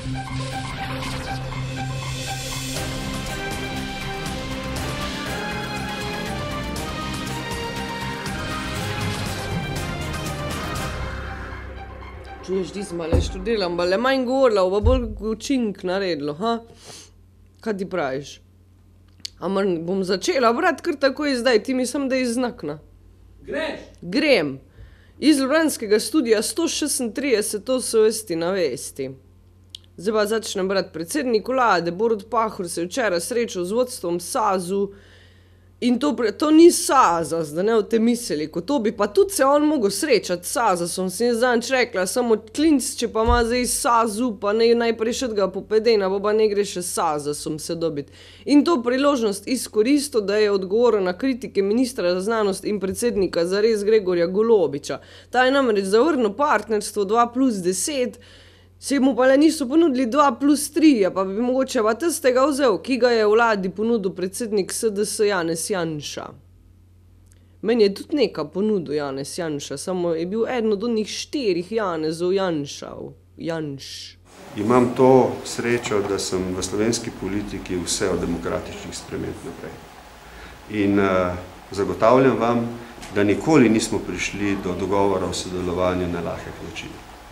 Čuješ, ti smo le študirali, pa le manj govorila, pa bolj učink naredilo, ha? Kaj ti praviš? Amar bom začela brati kar takoj zdaj, ti mi sem, da je znakna. Greš? Grem. Iz ljubljanskega studia 136, to so vesti na vesti. Zdaj pa začnem brati. Predsednik vlade Borut Pahor se je včeraj srečal z vodstvom SAZU in to ni SAZAS, da ne v te mislili, ko to bi pa tudi se on mogel srečati s SAZASom, sem jaz zanj rekla, samo klinc, če pa ima zdaj SAZU, pa najprej še ga popedena, pa ne gre še s SAZASom se dobiti. In to priložnost izkoristil, da je odgovoril na kritike ministra za znanost in predsednika zares Gregorja Golobiča. Ta je namreč zavrnil partnerstvo 2+10, se mu pa le niso ponudili 2+3, pa bi mogoče pa tistega vzel, ki ga je vladi ponudil predsednik SDS Janez Janša. Meni je tudi nekaj ponudil Janez Janša, samo je bil eden od onih 4 Janezov Janš. Imam to srečo, da sem v slovenski politiki vse od demokratičnih sprememb naprej. In zagotavljam vam, da nikoli nismo prišli do dogovora o sodelovanju na lahek način.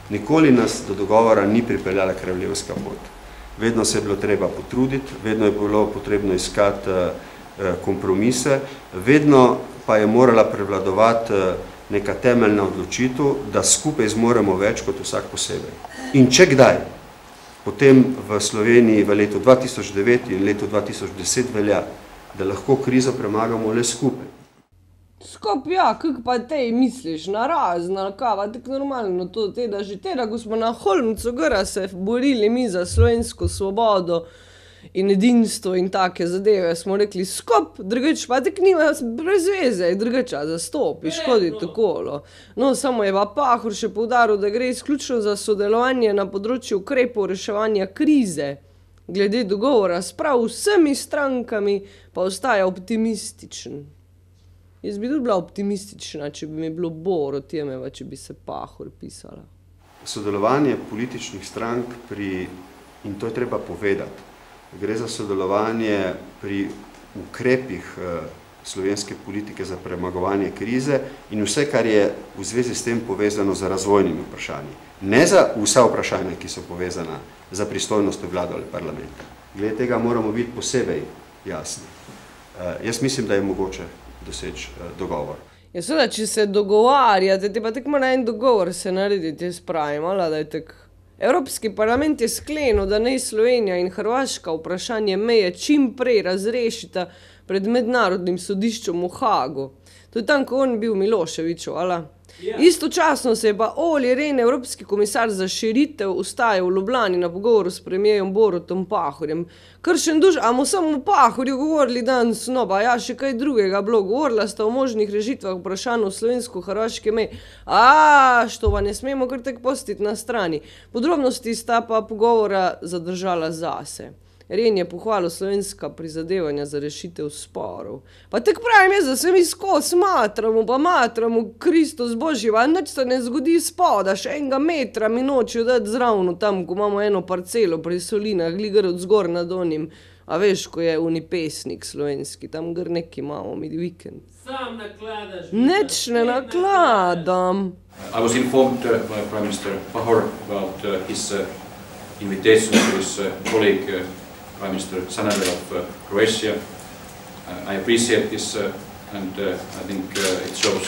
Nikoli nas do dogovora ni pripeljala krevljevska pot. Vedno se je bilo treba potruditi, vedno je bilo potrebno iskati kompromise, vedno pa je morala prevladovati neka temeljna odločitev, da skupaj zmoremo več kot vsak posebej. In če kdaj, potem v Sloveniji v letu 2009 in letu 2010 velja, da lahko krizo premagamo le skupaj. Skop, ja, kak pa tej misliš, na razna, kava, tako normalno to, da že tega, ko smo na Holmcu gora se borili mi za slovensko svobodo in edinstvo in take zadeve, smo rekli skop, drugač pa tako nima brez veze, drugača zastopiš, hodi takolo. No, samo je pa Pahor še poudaril, da gre izključno za sodelovanje na področju ukrepov reševanja krize. Glede dogovora s prav vsemi strankami pa ostaja optimističen. Jaz bi tudi bila optimistična, če bi mi bilo Borut Jemeva, če bi se Pahor pisala. Sodelovanje političnih strank in to je treba povedati, gre za sodelovanje pri ukrepih slovenske politike za premagovanje krize in vse, kar je v zvezi s tem povezano z razvojnimi vprašanji. Ne za vsa vprašanja, ki so povezana za pristojnost vlade ali parlamenta. Glede tega moramo biti posebej jasni. Jaz mislim, da je mogoče doseči dogovor. Ja, seveda, če se dogovarjate, te pa tako mora en dogovor se narediti, jaz pravim, ali da je tako. Evropski parlament je sklenil, da naj Slovenija in Hrvaška vprašanje meje čim prej razrešita pred mednarodnim sodiščem v Hagu. To je tam, ko on bil Miloševićev, ali? Ja. Istočasno se je pa Olli Rehn, evropski komisar za širitev, ustajal v Ljubljani na pogovoru s premijerom Borutom Pahorjem. Kršen duš, a mu samo Pahorju govorili danes, no pa ja, še kaj drugega bilo, govorila sta o možnih rešitvah vprašanj v slovensko-hrvaške meje. Što pa ne smemo kar tak postiti na strani. Podrobnosti sta pa pogovora zadržala zase. Rehn je pohvalil slovenska prizadevanja za rešitev sporov. Pa tako pravim jaz, da se mi skozi matramo, Kristus Božji, pa nič se ne zgodi spoda, še enega metra mi nočejo dati zravno tam, ko imamo eno parcelo pri Solinah, gligar od zgor nad onim, a veš, ko je uni pesnik slovenski, tam gr neki imamo mi vikend. Sam nakladaš. Nič ne nakladam. I was informed by Prime Minister Pahor about his invitation to his colleague Prime Minister Sanader of Croatia. I appreciate this and I think it shows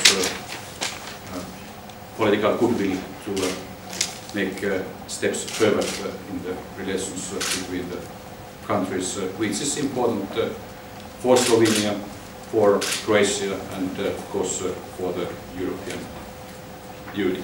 political goodwill to make steps further in the relations between the countries, which is important for Slovenia, for Croatia and of course for the European Union.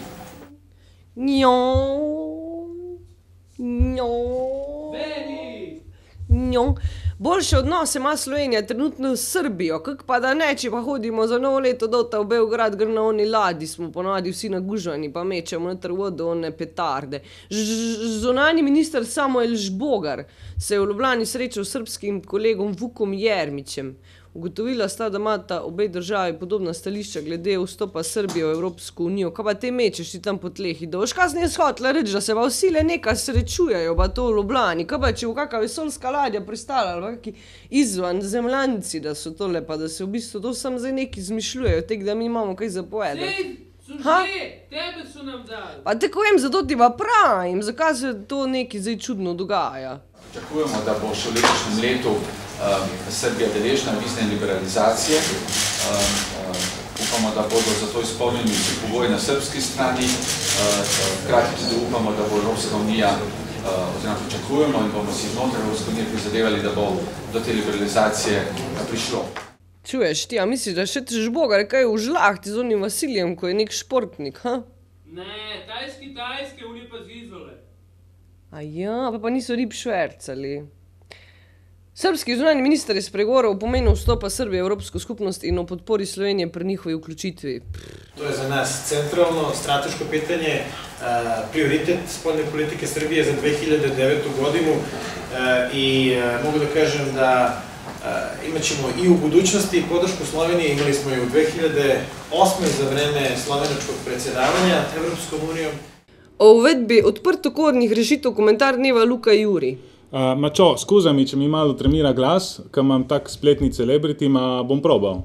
Boljše odnose ima Slovenija trenutno s Srbijo, kak pa da ne, če pa hodimo za novo leto dota v Beograd, gre na oni ladji, smo ponavadi vsi nagužani, pa mečemo noter vodo one petarde. Zunanji minister Samuel Žbogar se je v Ljubljani srečal s srbskim kolegom Vukom Jermićem. Ugotovila sta, da imata obe državi podobna stališča glede vstopa Srbije v Evropsko unijo. Kaj pa te mečeš ti tam po tleh? Doš, kaj sem jaz hotela reči, da se pa vsi le nekaj srečujejo, pa to v Ljubljani. Kaj pa če v kakva vesoljska ladja pristala, ali pa kaki izvan zemljanci, da so tole, pa da se v bistvu to sam zdaj neki izmišljujejo, tek da mi imamo kaj zapovedati. Tebe so nam dali. Pa tako vem, zato ti pa pravim, zakaj se to nekaj zdaj čudno dogaja. Pričakujemo, da bo še v letošnjem letu Srbija deležna vizne liberalizacije. Upamo, da bodo zato izpolnjeni vsi pogoji na srbski strani. Hkrati tudi upamo, da bo Evropska unija, oziroma pričakujemo in bomo si znotraj Evropske unije prizadevali, da bo do te liberalizacije prišlo. Čuješ ti, a misliš, da še tež Boga rekaj v žlahti z onim Vasiljem, ko je nek športnik, ha? Ne, tajske, oni pa z Izole. A ja, pa niso rib švercali. Srbski zunanji minister je spregovoril o pomenu vstopa Srbije v Evropsko skupnost in o podpori Slovenije pri njihovi vključitvi. To je za nas centralno strateško pitanje, prioritet spoljne politike Srbije za 2009. godinu i mogu da kažem da imat ćemo i u budućnosti podršku Slovenije, imali smo i u 2008. za vreme slovenačkog predsjedavanja Evropskom unijom. O uvedbi odprtokodnih rešitev komentar dneva Luka Juri. Čo, skuza mi, če mi malo tremira glas, ko imam tak spletni celebrity, bom probal.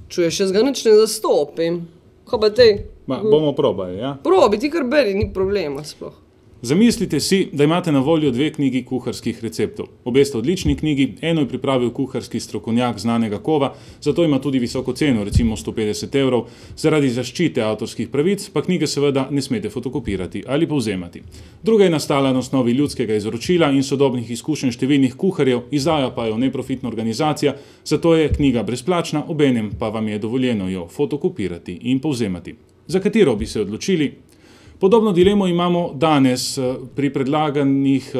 Čuješ, jaz ga nič ne zastopim. Kaj pa tej? Bomo probali, ja? Probi, ti kar beri, ni problema sploh. Zamislite si, da imate na voljo 2 knjigi kuharskih receptov. Obe sta odlični knjigi, eno je pripravil kuharski strokovnjak znanega kova, zato ima tudi visoko ceno, recimo 150 €, zaradi zaščite avtorskih pravic, pa knjige seveda ne smete fotokopirati ali povzemati. Druga je nastala na osnovi ljudskega izročila in sodobnih izkušenj številnih kuharjev, izdaja pa jo neprofitna organizacija, zato je knjiga brezplačna, obenem pa vam je dovoljeno jo fotokopirati in povzemati. Za katero bi se odločili? Podobno dilemo imamo danes pri predlaganih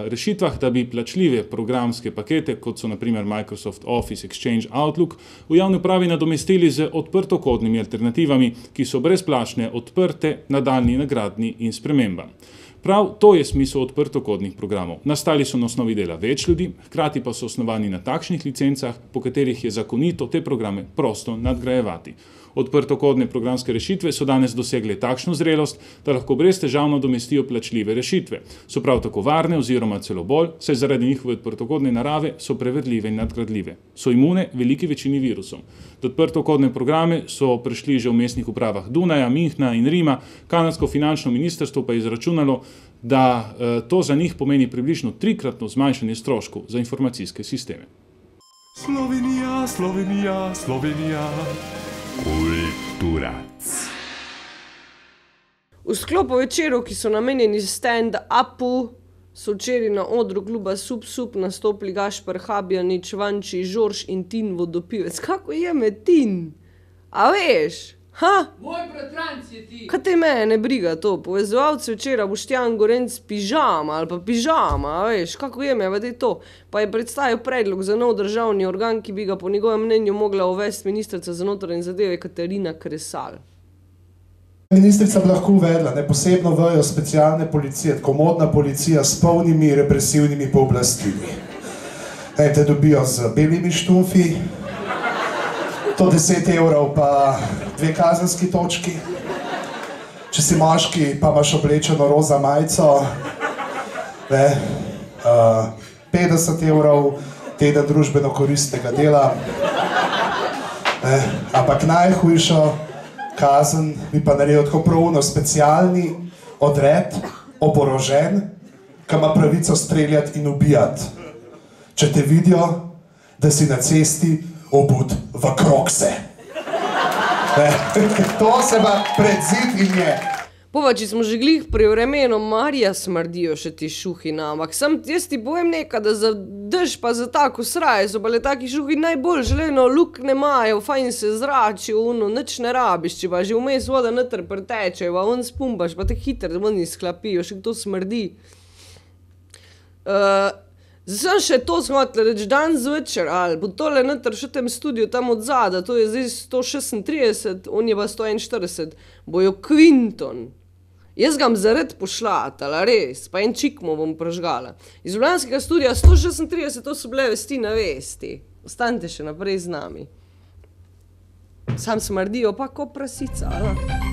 rešitvah, da bi plačljive programske pakete, kot so na primer Microsoft Office, Exchange, Outlook, v javni upravi nadomestili z odprtokodnimi alternativami, ki so brezplačne, odprte, nadaljnji, nagradni in spremembam. Prav to je smisel odprtokodnih programov. Nastali so na osnovi dela več ljudi, hkrati pa so osnovani na takšnih licencah, po katerih je zakonito te programe prosto nadgrajevati. Odprtokodne programske rešitve so danes dosegle takšno zrelost, da lahko brez težav nadomestijo plačljive rešitve. So prav tako varne oziroma celo bolj, saj zaradi njihove odprtokodne narave so preverljive in nadgradljive. So imune veliki večini virusov. Do odprtokodne programe so prišli že v mestnih upravah Dunaja, Minhna in Rima, kanadsko finančno ministrstvo pa je izračunalo, da to za njih pomeni približno 3-kratno zmanjšanje stroškov za informacijske sisteme. Slovenija, Slovenija, Slovenija. Kulturac. V sklopu večerov, ki so namenjeni stand-upu, so včeraj na odru kluba Sup Sup nastopili Gašper Habjanič, Vanči, Žorž in Tin Vodopivec. Kako je me Tin? A veš? Ha? Moj bratranc je ti. Kaj te mene briga to? Povezovalci včera Boštjan Gorenc pižama ali pa pižama, a veš? Kako je me, vede to? Pa je predstavil predlog za nov državni organ, ki bi ga po njegovem mnenju mogla uvesti ministrica za notranje zadeve Katarina Kresal. Ministrica bi lahko uvedla posebno vejo specialne policije, tako modna policija s polnimi represivnimi pooblastili. Te dobijo z belimi štumfi, to 10 € pa 2 kazenski točki. Če si moški, pa imaš oblečeno roza majico, 50 €, teden družbeno koristnega dela. Ampak najhujšo kazen bi pa naredil tako pravno specialni odred, oborožen, ki ima pravico streljati in ubijati. Če te vidijo, da si na cesti obut v krokse. To se pa pred zid in je. Pova, če smo že glih pri vremenu, Marija smrdijo še ti šuhi namak. Sam jaz ti povem nekaj, da za dež pa za tako sraje so pa le taki šuhi najbolj želeno, lukne imajo, fajn se zračijo, nič ne rabiš, če pa že vmes voda noter preteče, pa on spumbaš, pa te hitro ven izklapijo, še to smrdi. Zdaj sem še to zmotila reči, dan zvečer, ali bo tole noter še tem studiu tam od zada, to je zdaj 136, on je pa 141, bojo Quinton Jaz ga zaradi pošlatala, res, pa en čikmo bom prožgala. Iz Ljubljanskega studia 136, to so bile vesti na vesti. Ostanite še naprej z nami. Sam smrdijo pa ko prasica, ali?